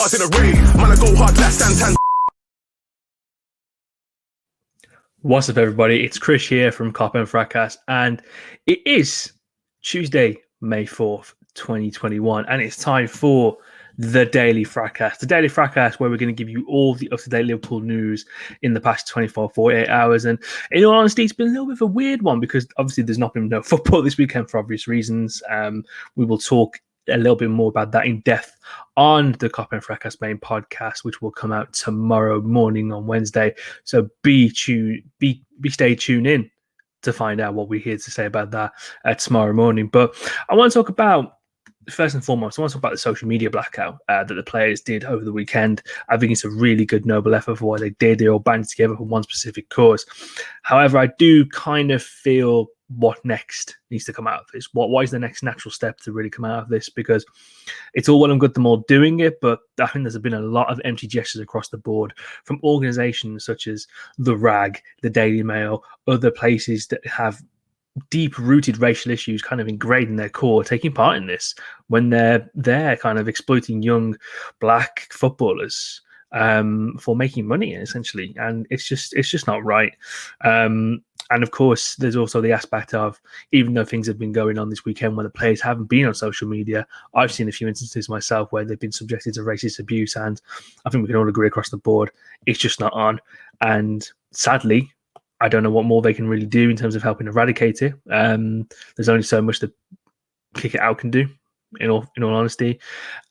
bars in a raid. Man, I go hard like Santan. What's up, everybody? It's Krish here from Kop End Fracas, and it is Tuesday, May 4th, 2021, and it's time for the Daily Fracas. The Daily Fracas, where we're going to give you all the up-to-date Liverpool news in the past 48 hours. And in all honesty, it's been a little bit of a weird one because obviously there's not been no football this weekend for obvious reasons. We will talk a little bit more about that in depth on the Kop End Fracas main podcast, which will come out tomorrow morning on Wednesday. So stay tuned in to find out what we're here to say about that tomorrow morning. But I want to talk about, first and foremost, I want to talk about the social media blackout that the players did over the weekend. I think it's a really good, noble effort for what they did. They all banded together for one specific cause. However, I do kind of feel what next needs to come out of this. What is the next natural step to really come out of this? Because it's all well and good them all doing it, but I think there's been a lot of empty gestures across the board from organisations such as The Rag, the Daily Mail, other places that have deep-rooted racial issues kind of ingrained in their core, taking part in this when they're kind of exploiting young black footballers for making money, essentially. And it's just not right. And of course, there's also the aspect of, even though things have been going on this weekend where the players haven't been on social media, I've seen a few instances myself where they've been subjected to racist abuse, and I think we can all agree across the board, it's just not on. And sadly, I don't know what more they can really do in terms of helping eradicate it. There's only so much that Kick It Out can do, in all honesty,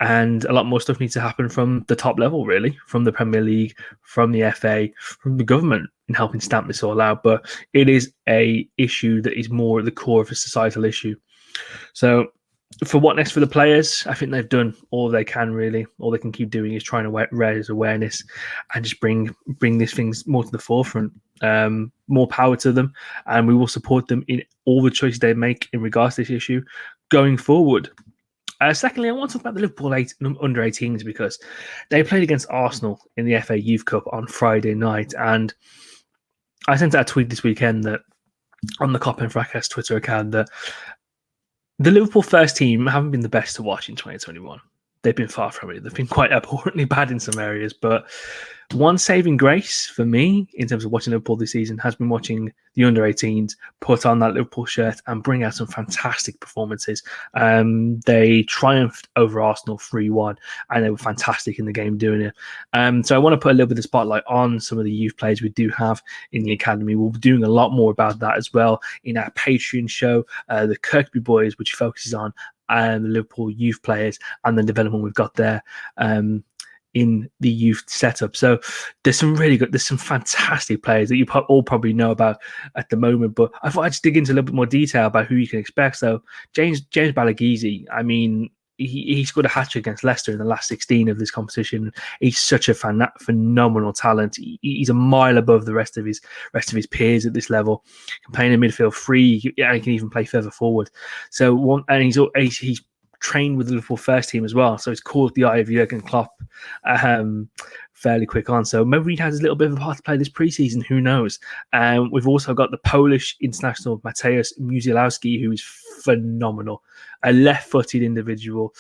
and a lot more stuff needs to happen from the top level, really, from the Premier League, from the FA, from the government, in helping stamp this all out. But it is a issue that is more at the core of a societal issue. So for what next for the players, I think they've done all they can, really. All they can keep doing is trying to raise awareness and just bring these things more to the forefront. More power to them, and we will support them in all the choices they make in regards to this issue going forward. Secondly, I want to talk about the Liverpool under 18s because they played against Arsenal in the FA Youth Cup on Friday night, and I sent out a tweet this weekend that on the Kop End Fracas Twitter account that the Liverpool first team haven't been the best to watch in 2021. They've been far from it. They've been quite abhorrently bad in some areas, but one saving grace for me in terms of watching Liverpool this season has been watching the under-18s put on that Liverpool shirt and bring out some fantastic performances. They triumphed over Arsenal 3-1, and they were fantastic in the game doing it. So I want to put a little bit of spotlight on some of the youth players we do have in the academy. We'll be doing a lot more about that as well in our Patreon show, the Kirkby Boys, which focuses on the Liverpool youth players and the development we've got there in the youth setup. So there's some fantastic players that you all probably know about at the moment, but I thought I'd just dig into a little bit more detail about who you can expect. So James Balagizi, I mean, he scored a hat-trick against Leicester in the last 16 of this competition. He's such a phenomenal talent. He's a mile above the rest of his peers at this level. He can play in the midfield free. He can even play further forward. So he's trained with the Liverpool first team as well, so it's caught the eye of Jurgen Klopp fairly quick on. So maybe he has a little bit of a part to play this preseason. Who knows? We've also got the Polish international Mateusz Musialowski, who is phenomenal, a left-footed individual.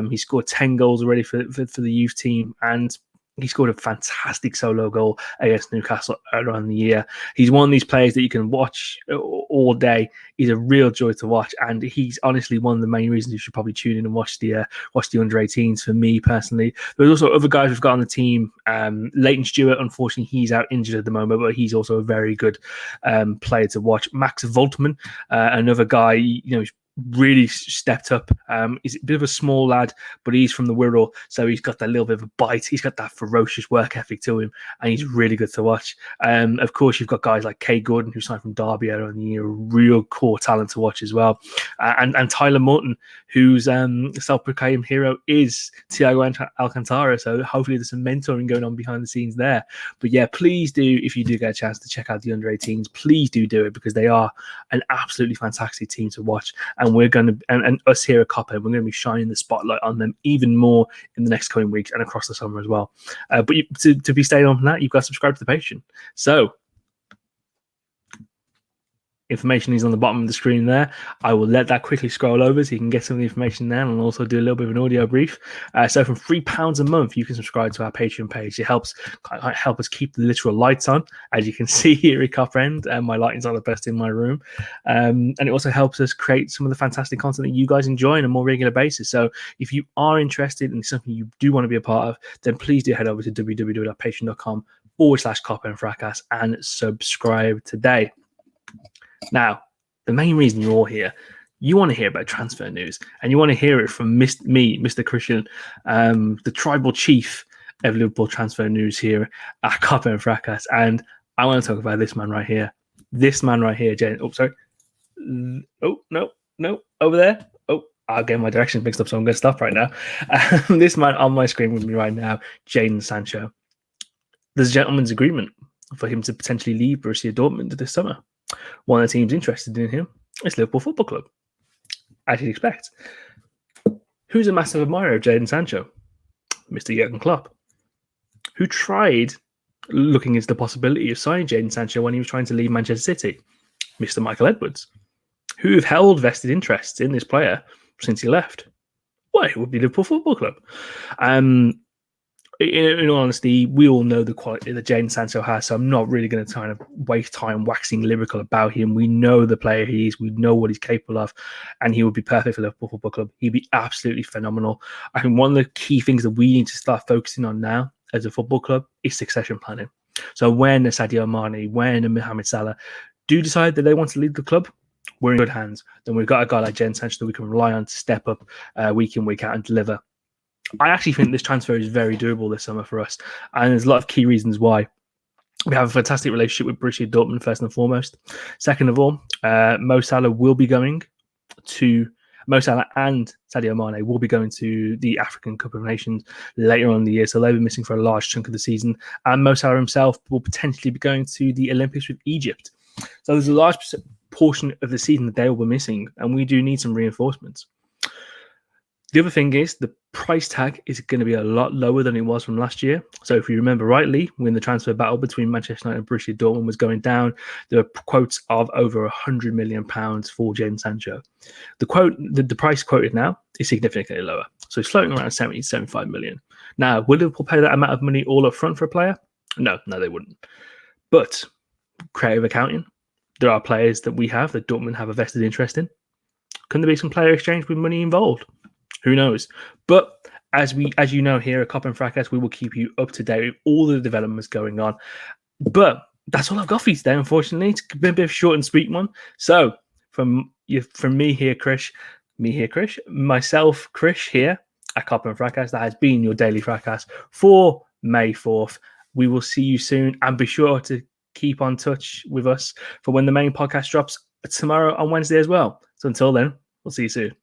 He scored 10 goals already for the youth team, and he scored a fantastic solo goal against Newcastle earlier in the year. He's one of these players that you can watch all day. He's a real joy to watch, and he's honestly one of the main reasons you should probably tune in and watch the under-18s for me personally. There's also other guys we've got on the team. Leighton Stewart, unfortunately, he's out injured at the moment, but he's also a very good player to watch. Max Voltman, another guy, he's really stepped up. He's a bit of a small lad, but he's from the Wirral, so he's got that little bit of a bite. He's got that ferocious work ethic to him, and he's really good to watch. Of course, you've got guys like Kay Gordon, who signed from Derby earlier in the year, a real core talent to watch as well. And Tyler Morton, whose self-proclaimed hero is Thiago Alcantara, so hopefully there's some mentoring going on behind the scenes there. But yeah, please do, if you do get a chance to check out the under-18s, please do it, because they are an absolutely fantastic team to watch. And we're going to, and us here at Kop End, we're going to be shining the spotlight on them even more in the next coming weeks and across the summer as well. But to be staying on from that, you've got to subscribe to the Patreon. So Information is on the bottom of the screen there. I will let that quickly scroll over so you can get some of the information there, and I'll also do a little bit of an audio brief. So from £3 a month, you can subscribe to our Patreon page. It helps help us keep the literal lights on, as you can see here at Kop End, and my lighting's are the best in my room. And it also helps us create some of the fantastic content that you guys enjoy on a more regular basis. So if you are interested in something you do want to be a part of, then please do head over to www.patreon.com/Kop End Fracas and subscribe today. Now, the main reason you're all here, you want to hear about transfer news, and you want to hear it from me, Mr. Christian, the tribal chief of Liverpool transfer news here at Kop End Fracas. And I want to talk about this man right here. This man right here, Jane. Oh, sorry. Oh, no, over there. Oh, I'll get my directions mixed up, so I'm going to stop right now. This man on my screen with me right now, Jadon Sancho. There's a gentleman's agreement for him to potentially leave Borussia Dortmund this summer. One of the teams interested in him is Liverpool Football Club, as you'd expect. Who's a massive admirer of Jadon Sancho? Mr. Jurgen Klopp, who tried looking into the possibility of signing Jadon Sancho when he was trying to leave Manchester City. Mr. Michael Edwards, who have held vested interests in this player since he left. Well, it would be Liverpool Football Club. In all honesty, we all know the quality that Jadon Sancho has, so I'm not really going to try and waste time waxing lyrical about him. We know the player he is, we know what he's capable of, and he would be perfect for Liverpool Football Club. He'd be absolutely phenomenal. I think one of the key things that we need to start focusing on now as a football club is succession planning. So when a Sadio Mane, when a Mohamed Salah do decide that they want to leave the club, we're in good hands. Then we've got a guy like Jadon Sancho that we can rely on to step up week in, week out and deliver. I actually think this transfer is very doable this summer for us, and there's a lot of key reasons why. We have a fantastic relationship with Borussia Dortmund, first and foremost. Second of all, Mo Salah and Sadio Mane will be going to the African Cup of Nations later on in the year, so they'll be missing for a large chunk of the season. And Mo Salah himself will potentially be going to the Olympics with Egypt. So there's a large portion of the season that they will be missing, and we do need some reinforcements. The other thing is the price tag is going to be a lot lower than it was from last year. So if you remember rightly, when the transfer battle between Manchester United and Borussia Dortmund was going down, there were quotes of over £100 million for Jadon Sancho. The price quoted now is significantly lower. So it's floating around 70 to 75 million. Now, will Liverpool pay that amount of money all up front for a player? No, they wouldn't. But creative accounting, there are players that we have that Dortmund have a vested interest in. Can there be some player exchange with money involved? Who knows? But as you know here at Kop End Fracas, we will keep you up to date with all the developments going on. But that's all I've got for you today, unfortunately. It's been a bit of a short and sweet one. So from me here, Krish, myself, Krish here at Kop End Fracas, that has been your Daily Fracas for May 4th. We will see you soon, and be sure to keep on touch with us for when the main podcast drops tomorrow on Wednesday as well. So until then, we'll see you soon.